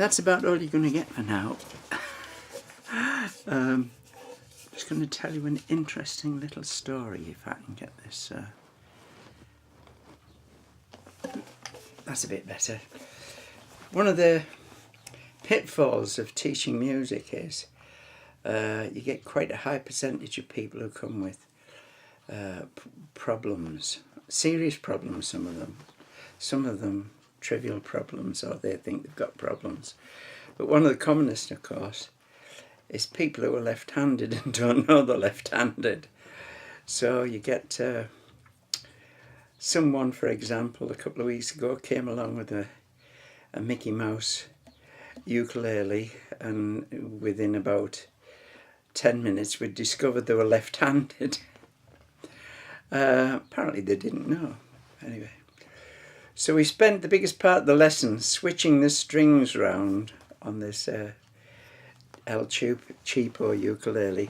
that's about all you're going to get for now. Just going to tell you an interesting little story if I can get this. That's a bit better. One of the pitfalls of teaching music is you get quite a high percentage of people who come with problems, serious problems, some of them trivial problems, or they think they've got problems. But one of the commonest, of course, is people who are left-handed and don't know they're left-handed. So you get someone, for example, a couple of weeks ago came along with a Mickey Mouse ukulele, and within about 10 minutes we'd discovered they were left-handed. Apparently they didn't know. Anyway, so we spent the biggest part of the lesson switching the strings round on this El Cheapo ukulele,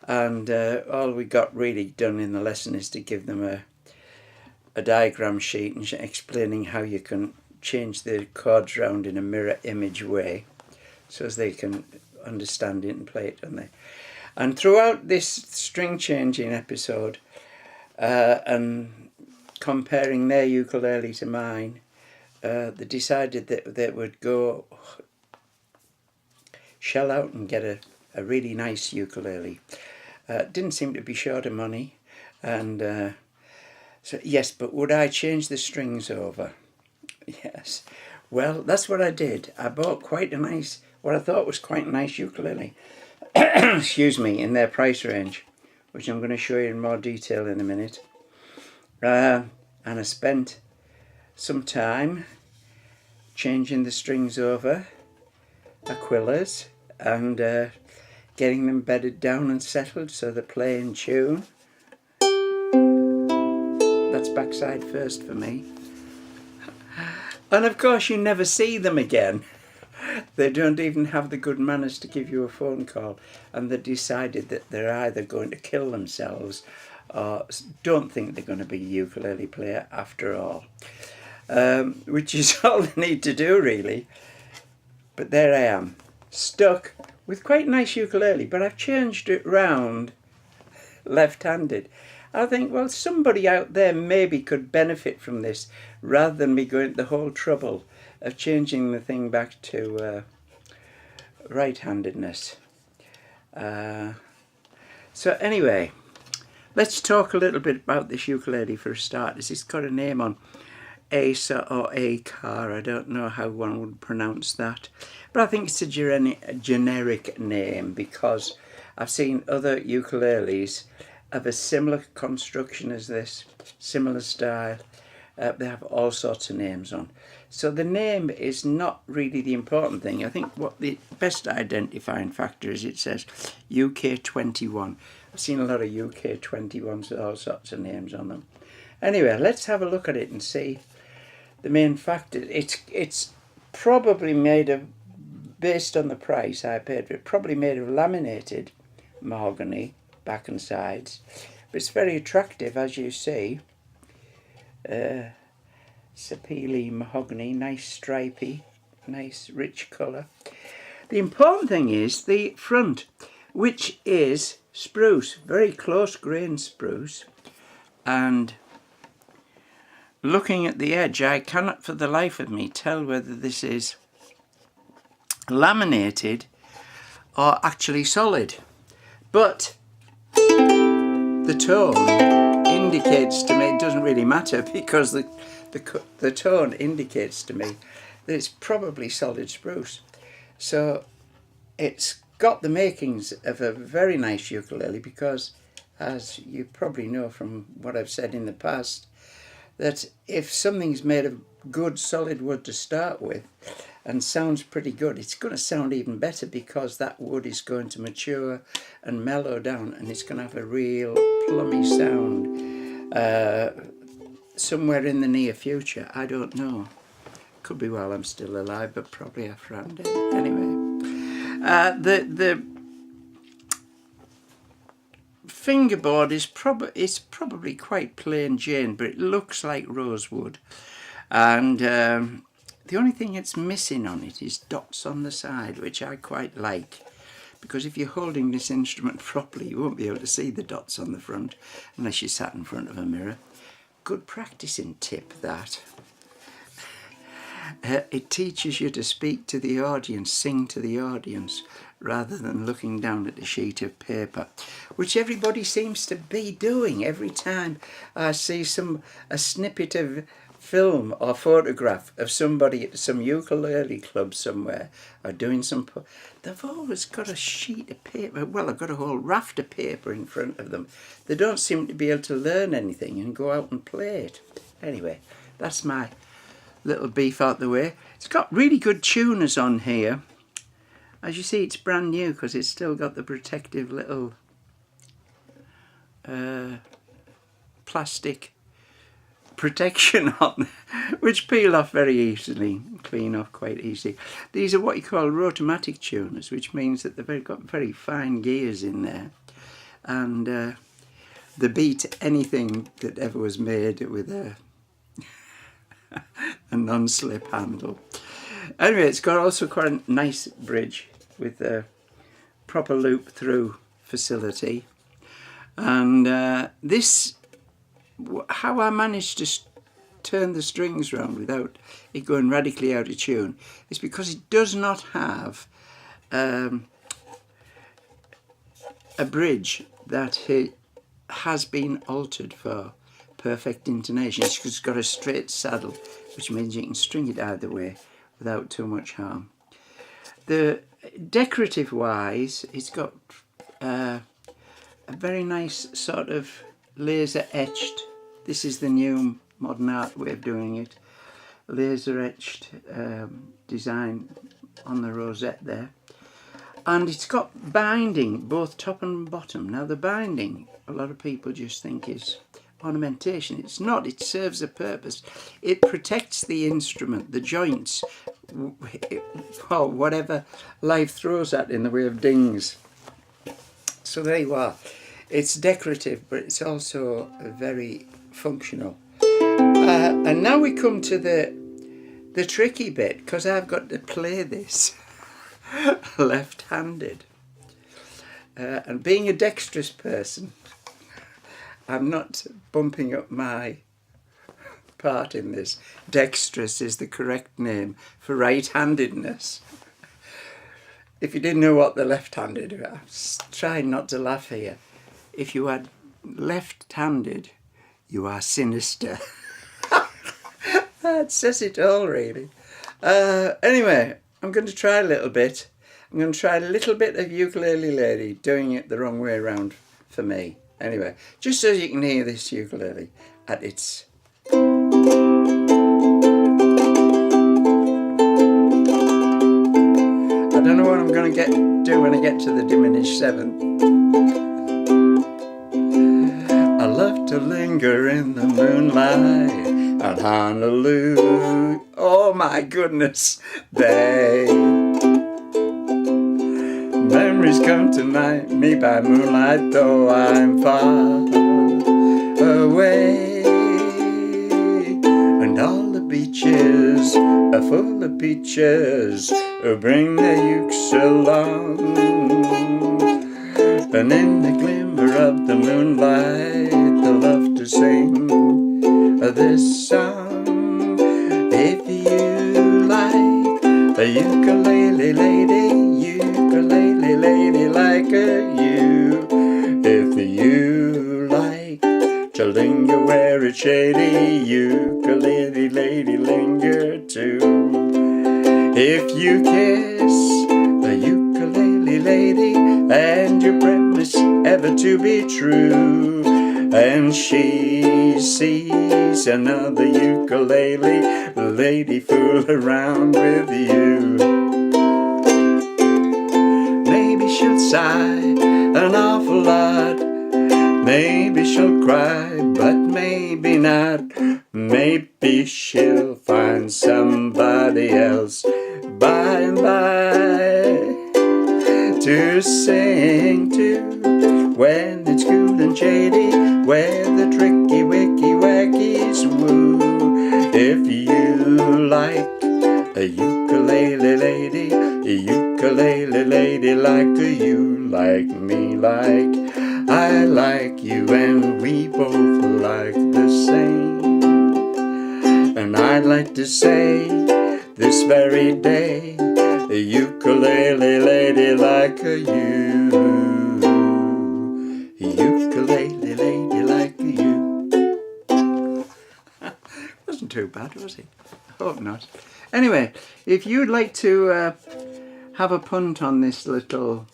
and all we got really done in the lesson is to give them a diagram sheet and explaining how you can change the chords round in a mirror image way so as they can understand it and play it, don't they? And throughout this string changing episode and comparing their ukulele to mine, they decided that they would go shell out and get a really nice ukulele. Didn't seem to be short of money, and so yes, but would I change the strings over? Yes. Well, that's what I did. I bought quite a nice, what I thought was quite a nice ukulele, excuse me, in their price range, which I'm going to show you in more detail in a minute. And I spent some time changing the strings over, Aquillas, and getting them bedded down and settled so they play in tune. That's backside first for me. And of course you never see them again. They don't even have the good manners to give you a phone call, and they decided that they're either going to kill themselves or don't think they're going to be a ukulele player after all, which is all they need to do really. But there I am, stuck with quite a nice ukulele, but I've changed it round left-handed. I think, well, somebody out there maybe could benefit from this rather than me going to the whole trouble of changing the thing back to right-handedness. So anyway, let's talk a little bit about this ukulele for a start. It's got a name on Ace or A-car. I don't know how one would pronounce that, but I think it's a generic name because I've seen other ukuleles of a similar construction as this, similar style. They have all sorts of names on. So the name is not really the important thing. I think what the best identifying factor is, it says UK 21. I've seen a lot of UK 21s with all sorts of names on them. Anyway, let's have a look at it and see the main factor. It's probably made of, based on the price I paid for it, probably made of laminated mahogany, back and sides, but it's very attractive, as you see. Sapele mahogany, nice stripy, nice rich colour. The important thing is the front, which is spruce, very close grain spruce, and looking at the edge I cannot for the life of me tell whether this is laminated or actually solid, but the tone indicates to me, it doesn't really matter because the tone indicates to me that it's probably solid spruce. So it's got the makings of a very nice ukulele because, as you probably know from what I've said in the past, that if something's made of good solid wood to start with and sounds pretty good, it's going to sound even better because that wood is going to mature and mellow down, and it's going to have a real plummy sound somewhere in the near future. I don't know. Could be while I'm still alive, but probably after I'm dead. Anyway, the fingerboard is probably quite plain Jane, but it looks like rosewood, and The only thing it's missing on it is dots on the side, which I quite like, because if you're holding this instrument properly, you won't be able to see the dots on the front unless you sat in front of a mirror. Good practicing tip, that. It teaches you to speak to the audience, sing to the audience, rather than looking down at a sheet of paper, which everybody seems to be doing every time I see a snippet of film or photograph of somebody at some ukulele club somewhere or doing some. They've always got a sheet of paper. Well, I've got a whole raft of paper in front of them. They don't seem to be able to learn anything and go out and play it. Anyway, that's my little beef out the way. It's got really good tuners on here. As you see, it's brand new because it's still got the protective little plastic protection on, which peel off very easily, clean off quite easily. These are what you call rotomatic tuners, which means that they've got very fine gears in there, and they beat anything that ever was made with a non-slip handle. Anyway, it's got also quite a nice bridge with a proper loop through facility, and this, how I managed to turn the strings round without it going radically out of tune, is because it does not have a bridge that has been altered for perfect intonation. It's just got a straight saddle, which means you can string it either way without too much harm. The decorative wise, it's got a very nice sort of laser etched, this is the new modern art way of doing it, laser etched design on the rosette there, and it's got binding both top and bottom. Now the binding, a lot of people just think is ornamentation. It's not. It serves a purpose. It protects the instrument, the joints, or whatever life throws at in the way of dings. So there you are. It's decorative, but it's also very functional. And now we come to the tricky bit, because I've got to play this left-handed. And being a dexterous person, I'm not bumping up my part in this. Dexterous is the correct name for right-handedness. If you didn't know what the left-handed, I'm trying not to laugh here. If you are left-handed, you are sinister. That says it all, really. Anyway, I'm going to try a little bit. I'm going to try a little bit of Ukulele Lady, doing it the wrong way around for me. Anyway, just so you can hear this ukulele at its... I don't know what I'm going to do when I get to the diminished seventh. I love to linger in the moonlight at Honolulu. Oh my goodness, memories come to me by moonlight, though I'm far away. And all the beaches are full of peaches who bring their ukes along. And in the glimmer of the moonlight, they love to sing this song. If you like a ukulele lady, ukulele lady like you. If you like to linger where it's shady, ukulele lady linger too. If you kiss a ukulele lady and you promise ever to be true, and she sees another ukulele lady fool around with you, maybe she'll sigh an awful lot, maybe she'll cry, but maybe not. Maybe she'll find somebody else by and by to sing to when it's cool and shady, where the tricky wicky wackies woo. If you like A ukulele lady, like you like me like I like you, and we both like the same. And I'd like to say this very day, a ukulele lady like you, a ukulele lady like you. Wasn't too bad, was it? I hope not. Anyway, if you'd like to have a punt on this little...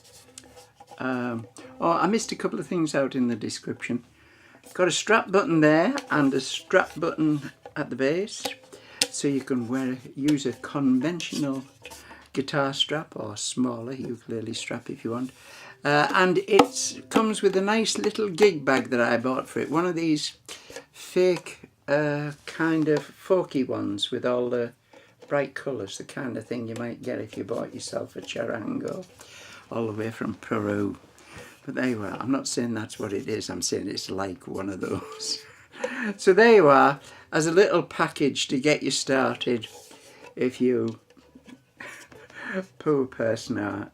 I missed a couple of things out in the description. Got a strap button there and a strap button at the base, so you can use a conventional guitar strap or smaller ukulele strap if you want. And it comes with a nice little gig bag that I bought for it. One of these fake kind of folky ones with all the bright colours, the kind of thing you might get if you bought yourself a charango all the way from Peru. But there you are. I'm not saying that's what it is, I'm saying it's like one of those. So there you are, as a little package to get you started if you poor person are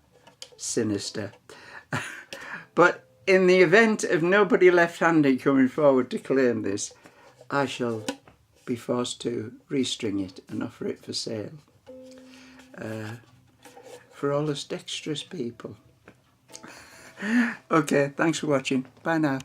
sinister. But in the event of nobody left-handed coming forward to claim this, I shall be forced to restring it and offer it for sale for all us dexterous people. Okay, thanks for watching. Bye now.